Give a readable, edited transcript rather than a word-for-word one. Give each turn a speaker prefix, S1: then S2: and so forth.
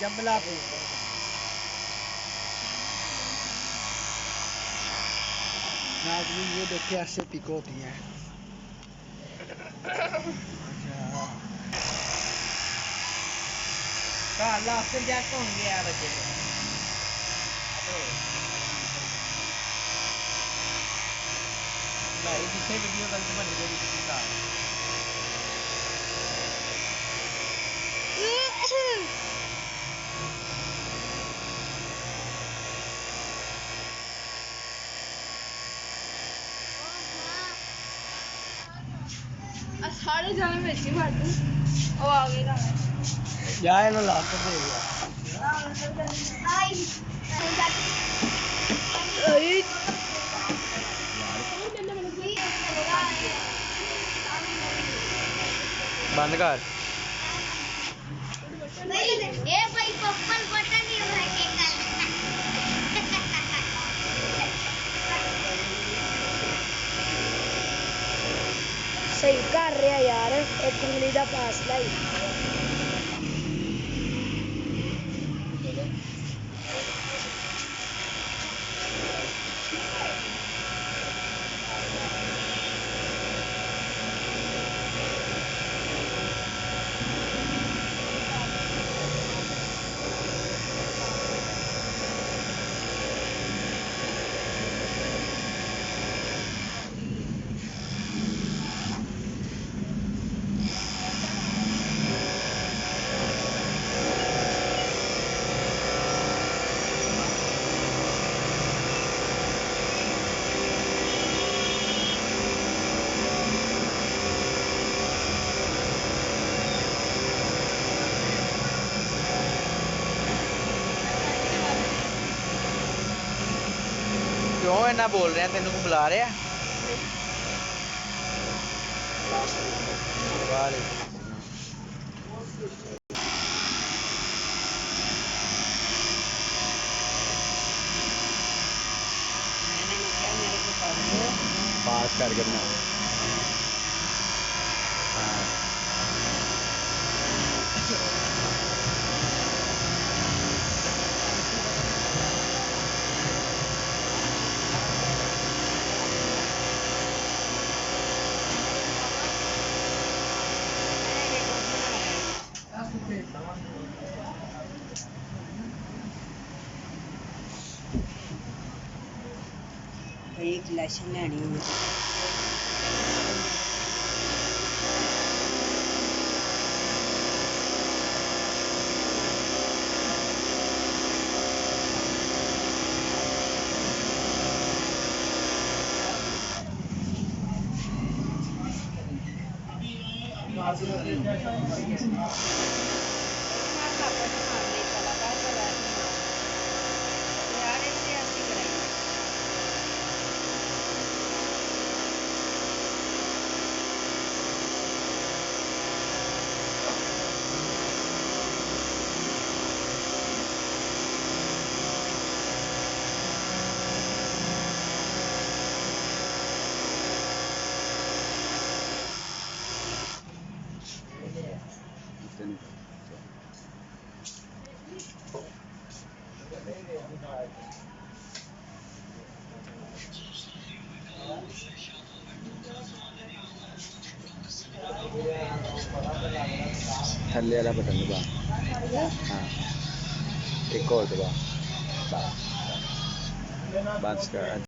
S1: जमला पे नाज़रीन ये देखिए ऐसे पिक होती हैं।
S2: कहाँ लास्ट जैक कौन गया बच्चे भाई जिसे वीडियो कल से बन गई
S3: सारे जाने में इसी बात है ओ आ गया
S1: जाए ना लास्ट पे
S2: बंद कर
S3: ए भाई पप्पल बटन नहीं है के सही कर रहा यार एक उंगली का फासला ही
S2: क्यों इन्ना बोल रहे हैं तेन को बुला रहे हैं
S1: पास करके बना
S4: एक लैशन लैनी
S1: थल्ले वाला बटन दबा हाँ एक और दबा बस कर